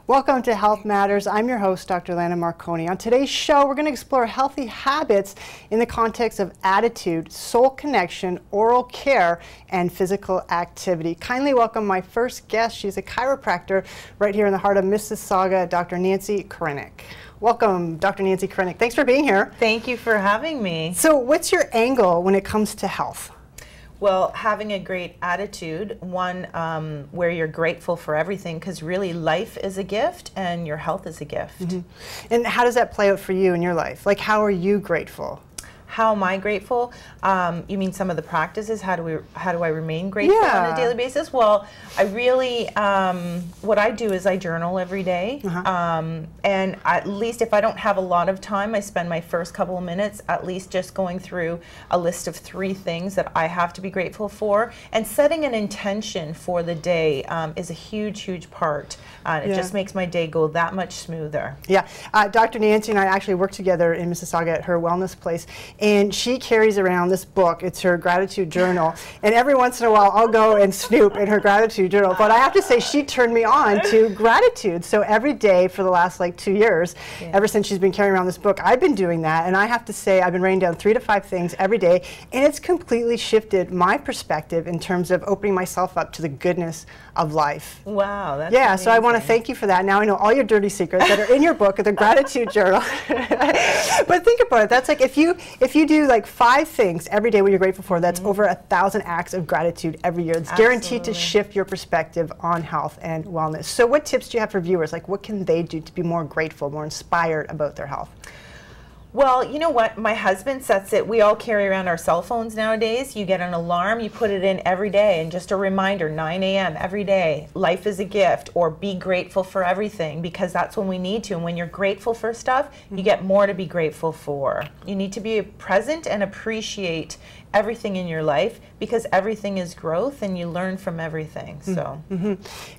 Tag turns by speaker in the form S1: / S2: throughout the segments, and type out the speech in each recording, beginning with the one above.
S1: Welcome to Health Matters. I'm your host, Dr. Lana Marconi. On today's show, we're going to explore healthy habits in the context of attitude, soul connection, oral care, and physical activity. Kindly welcome my first guest. She's a chiropractor right here in the heart of Mississauga, Dr. Nancy Krenick. Welcome, Dr. Nancy Krenick. Thanks for being here.
S2: Thank you for having me.
S1: So what's your angle when it comes to health?
S2: Well, having a great attitude, one where you're grateful for everything, because really life is a gift and your health is a gift.
S1: Mm-hmm. And how does that play out for you in your life? Like, how are you grateful?
S2: How am I grateful? You mean some of the practices? How do I remain grateful on a daily basis? Well, I really, what I do is I journal every day. And at least if I don't have a lot of time, I spend my first couple of minutes at least just going through a list of 3 things that I have to be grateful for. And setting an intention for the day is a huge, huge part. It just makes my day go that much smoother.
S1: Yeah, Dr. Nancy and I actually work together in Mississauga at her wellness place. And she carries around this book. It's her gratitude journal. And every once in a while, I'll go and snoop in her gratitude journal. But I have to say, she turned me on to gratitude. So every day for the last like 2 years, ever since she's been carrying around this book, I've been doing that. And I have to say, I've been writing down 3 to 5 things every day. And it's completely shifted my perspective in terms of opening myself up to the goodness of life.
S2: Wow, that's
S1: amazing. So I want to thank you for that. Now I know all your dirty secrets that are in your book, the gratitude journal. But think about it. That's like if you do like 5 things every day what you're grateful for, that's over 1,000 acts of gratitude every year. It's guaranteed to shift your perspective on health and wellness. So what tips do you have for viewers? Like, what can they do to be more grateful, more inspired about their health?
S2: Well, you know what? My husband sets it. We all carry around our cell phones nowadays. You get an alarm, you put it in every day, and just a reminder, 9 a.m. every day, life is a gift, or be grateful for everything, because that's when we need to. And when you're grateful for stuff, you get more to be grateful for. You need to be present and appreciate everything in your life, because everything is growth and you learn from everything. So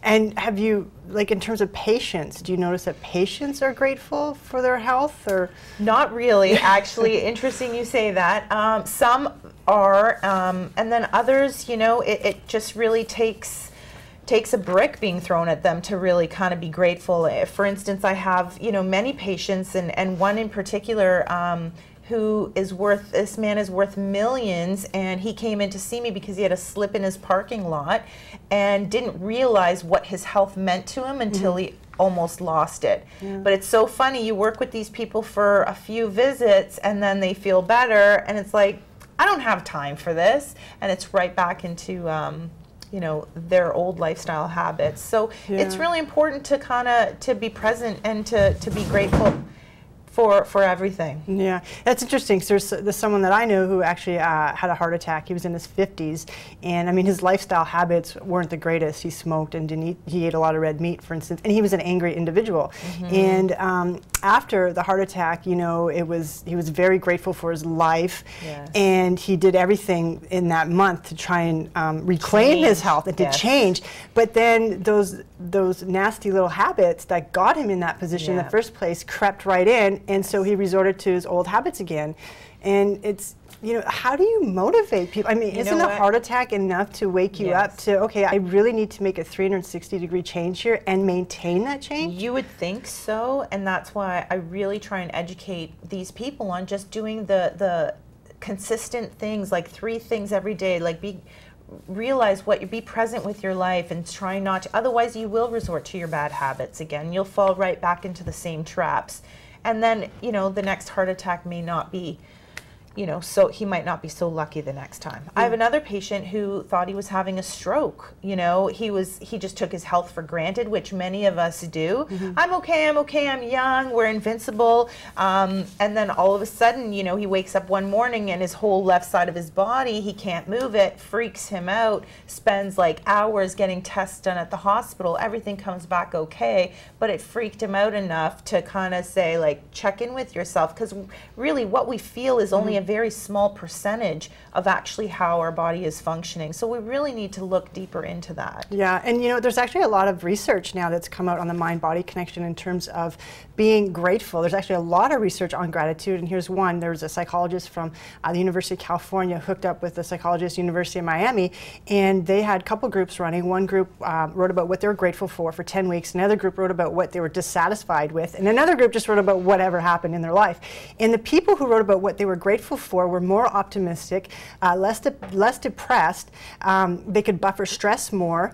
S1: And have you, like, in terms of patients, do you notice that patients are grateful for their health? Or
S2: not really, actually. Interesting you say that. Some are, and then others, you know, it just really takes a brick being thrown at them to really kind of be grateful. For instance, I have, you know, many patients, and one in particular this man is worth millions, and he came in to see me because he had a slip in his parking lot and didn't realize what his health meant to him until he almost lost it. But it's so funny, you work with these people for a few visits and then they feel better, and it's like, I don't have time for this, and it's right back into you know, their old lifestyle habits. So it's really important to kind of to be present and to be grateful for everything. Yeah,
S1: that's interesting. So there's someone that I know who actually had a heart attack. He was in his 50s, and I mean, his lifestyle habits weren't the greatest. He smoked and he ate a lot of red meat, for instance, and he was an angry individual. And after the heart attack, you know, he was very grateful for his life, and he did everything in that month to try and reclaim his health and to change. But then those nasty little habits that got him in that position in the first place crept right in. And so he resorted to his old habits again. And it's, you know, how do you motivate people? I mean, isn't a heart attack enough to wake you up to, okay, I really need to make a 360-degree change here and maintain that change?
S2: You would think so, and that's why I really try and educate these people on just doing the consistent things, like 3 things every day, like realize be present with your life and try not to, otherwise you will resort to your bad habits again. You'll fall right back into the same traps. And then, you know, the next heart attack may not be, you know, so he might not be so lucky the next time. I have another patient who thought he was having a stroke. You know, he just took his health for granted, which many of us do. I'm okay, I'm young, we're invincible. And then all of a sudden, you know, he wakes up one morning and his whole left side of his body, he can't move it, freaks him out, spends like hours getting tests done at the hospital. Everything comes back okay, but it freaked him out enough to kind of say, like, check in with yourself, because really what we feel is only a very small percentage of actually how our body is functioning. So we really need to look deeper into that.
S1: Yeah, and you know, there's actually a lot of research now that's come out on the mind-body connection in terms of being grateful. There's actually a lot of research on gratitude, and here's one. There was a psychologist from the University of California hooked up with a psychologist, University of Miami, and they had a couple groups running. One group wrote about what they were grateful for 10 weeks. Another group wrote about what they were dissatisfied with, and another group just wrote about whatever happened in their life. And the people who wrote about what they were grateful for were more optimistic, less depressed. They could buffer stress more.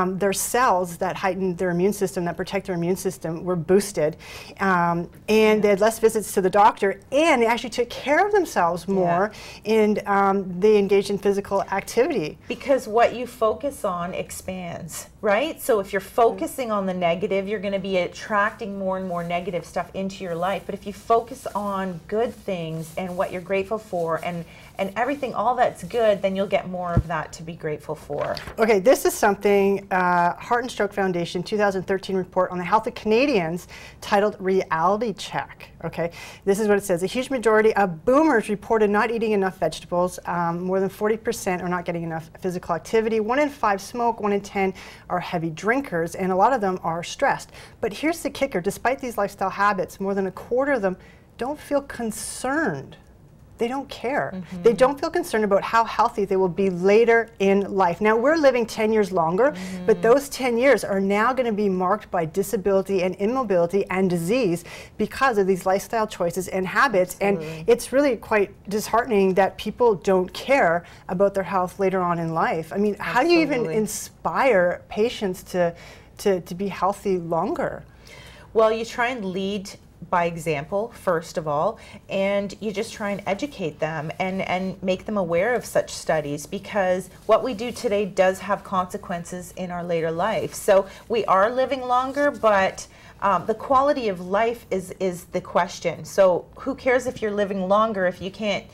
S1: Their cells that heightened their immune system, that protect their immune system, were boosted. And they had less visits to the doctor, and they actually took care of themselves more, and they engaged in physical activity.
S2: Because what you focus on expands, right? So if you're focusing on the negative, you're going to be attracting more and more negative stuff into your life. But if you focus on good things and what you're grateful for and everything, all that's good, then you'll get more of that to be grateful for.
S1: Okay, this is something Heart and Stroke Foundation 2013 report on the health of Canadians titled Reality Check. Okay, this is what it says. A huge majority of boomers reported not eating enough vegetables. More than 40% are not getting enough physical activity. 1 in 5 smoke, 1 in 10 are heavy drinkers, and a lot of them are stressed. But here's the kicker. Despite these lifestyle habits, more than a quarter of them don't feel concerned. They don't care. Mm-hmm. They don't feel concerned about how healthy they will be later in life. Now, we're living 10 years longer, but those 10 years are now going to be marked by disability and immobility and disease because of these lifestyle choices and habits. Absolutely. And it's really quite disheartening that people don't care about their health later on in life. I mean, Absolutely. How do you even inspire patients to be healthy longer?
S2: Well, you try and lead by example, first of all, and you just try and educate them and make them aware of such studies, because what we do today does have consequences in our later life. So we are living longer, but the quality of life is the question. So who cares if you're living longer if you can't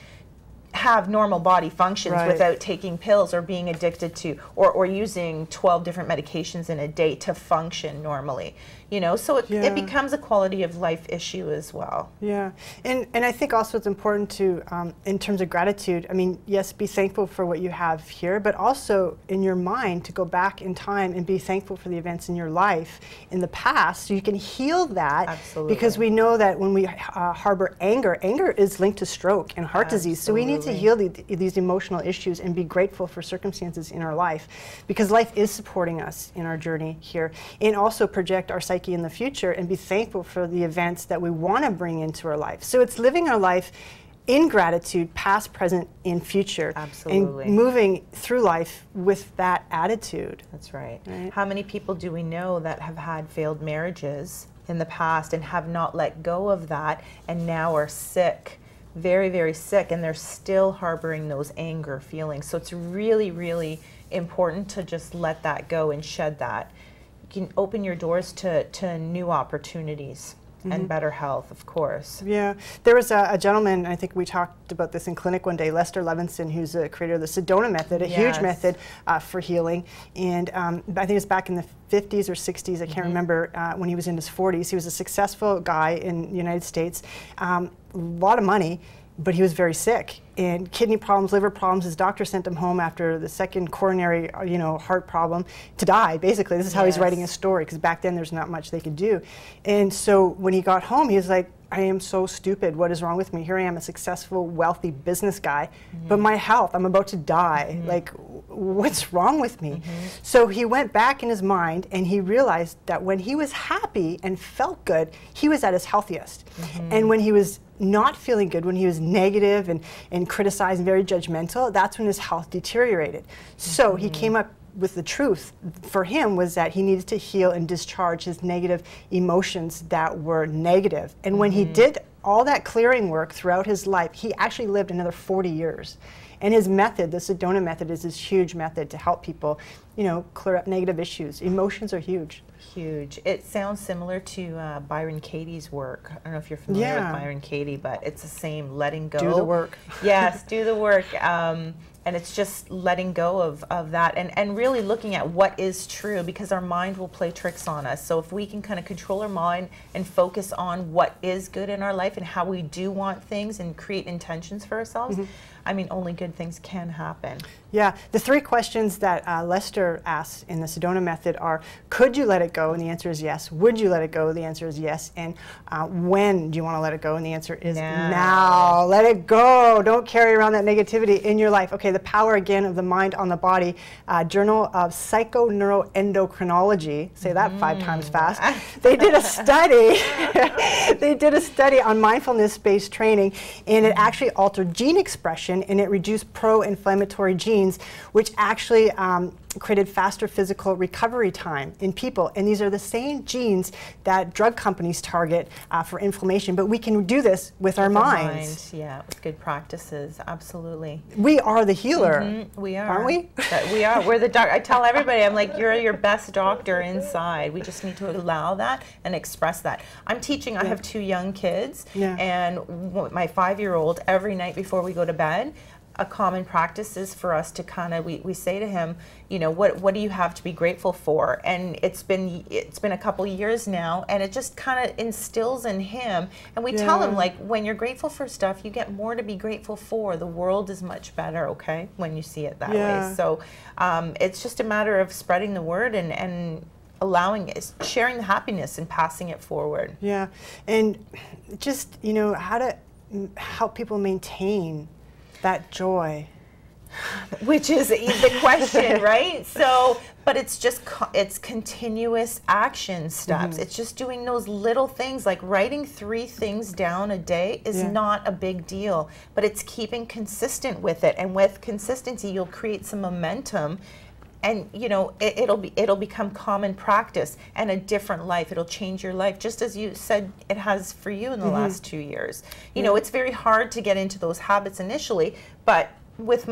S2: have normal body functions without taking pills or being addicted to or using 12 different medications in a day to function normally, you know? So it becomes a quality of life issue as well.
S1: Yeah, and I think also it's important to, in terms of gratitude, I mean, yes, be thankful for what you have here, but also in your mind to go back in time and be thankful for the events in your life in the past so you can heal that.
S2: Absolutely.
S1: Because we know that when we harbor anger is linked to stroke and heart disease. So we need to heal these emotional issues and be grateful for circumstances in our life, because life is supporting us in our journey here, and also project our psyche in the future and be thankful for the events that we want to bring into our life. So it's living our life in gratitude, past, present, and future.
S2: Absolutely.
S1: And moving through life with that attitude.
S2: That's right. How many people do we know that have had failed marriages in the past and have not let go of that and now are sick? Very, very sick, and they're still harboring those anger feelings. So it's really, really important to just let that go and shed that. You can open your doors to new opportunities and better health, of course. Yeah.
S1: There was a gentleman, I think we talked about this in clinic one day, Lester Levinson, who's the creator of the Sedona Method, a huge method for healing. And I think it was back in the 50s or 60s, I can't remember, when he was in his 40s. He was a successful guy in the United States, a lot of money, but he was very sick, and kidney problems, liver problems. His doctor sent him home after the second coronary, heart problem to die, basically. This is how he's writing his story, because back then there's not much they could do. And so when he got home, he was like, I am so stupid. What is wrong with me? Here I am, a successful, wealthy business guy, but my health, I'm about to die. Like, what's wrong with me? So he went back in his mind and he realized that when he was happy and felt good, he was at his healthiest. And when he was not feeling good, when he was negative and criticized and very judgmental, that's when his health deteriorated. So he came up with the truth for him was that he needed to heal and discharge his negative emotions that were negative. And when he did all that clearing work throughout his life, he actually lived another 40 years. And his method, the Sedona Method, is this huge method to help people, clear up negative issues. Emotions are huge.
S2: Huge. It sounds similar to Byron Katie's work. I don't know if you're familiar with Byron Katie, but it's the same, letting go.
S1: Do the work.
S2: Yes, do the work. And it's just letting go of that and really looking at what is true, because our mind will play tricks on us. So if we can kind of control our mind and focus on what is good in our life and how we do want things and create intentions for ourselves, I mean, only good things can happen.
S1: Yeah, the 3 questions that Lester asks in the Sedona Method are, could you let it go? And the answer is yes. Would you let it go? The answer is yes. And when do you want to let it go? And the answer is now. Let it go. Don't carry around that negativity in your life. Okay, the power again of the mind on the body. Journal of Psychoneuroendocrinology. Say that 5 times fast. They did a study. They did a study on mindfulness-based training, and it actually altered gene expression, and it reduced pro-inflammatory genes, which actually created faster physical recovery time in people. And these are the same genes that drug companies target for inflammation, but we can do this with our minds.
S2: Yeah, with good practices, absolutely.
S1: We are the healer.
S2: We are.
S1: Aren't we?
S2: We are. We're the doctor. I tell everybody, I'm like, you're your best doctor inside. We just need to allow that and express that. I'm teaching, I have 2 young kids, and my 5-year-old, every night before we go to bed, a common practice is for us to kind of, we say to him, you know, what do you have to be grateful for? And it's been a couple years now, and it just kind of instills in him. And we tell him, like, when you're grateful for stuff, you get more to be grateful for. The world is much better, okay, when you see it that way. So it's just a matter of spreading the word and allowing it, sharing the happiness and passing it forward. Yeah,
S1: and just, you know, how to help people maintain that joy,
S2: which is the question, right? So, but it's just it's continuous action steps. It's just doing those little things, like writing 3 things down a day is not a big deal, but it's keeping consistent with it. And with consistency, you'll create some momentum. And you know, it'll become common practice and a different life. It'll change your life, just as you said it has for you in the last 2 years. You know, it's very hard to get into those habits initially, but with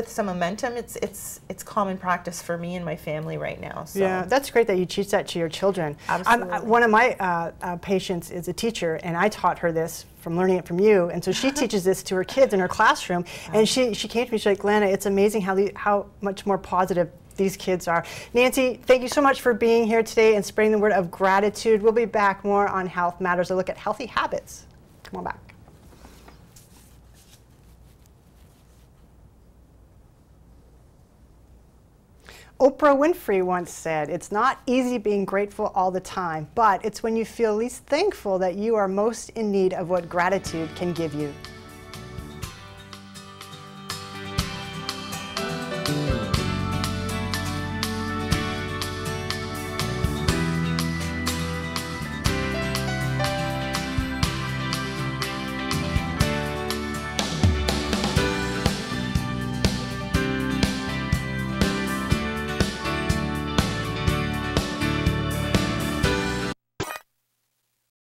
S2: some momentum, it's common practice for me and my family right now. So.
S1: Yeah, that's great that you teach that to your children.
S2: Absolutely.
S1: One of my patients is a teacher, and I taught her this from learning it from you, and so she teaches this to her kids in her classroom. And she came to me, she's like, Lana, it's amazing how much more positive these kids are. Nancy, thank you so much for being here today and spreading the word of gratitude. We'll be back more on Health Matters, a look at healthy habits. Come on back. Oprah Winfrey once said, "It's not easy being grateful all the time, but it's when you feel least thankful that you are most in need of what gratitude can give you."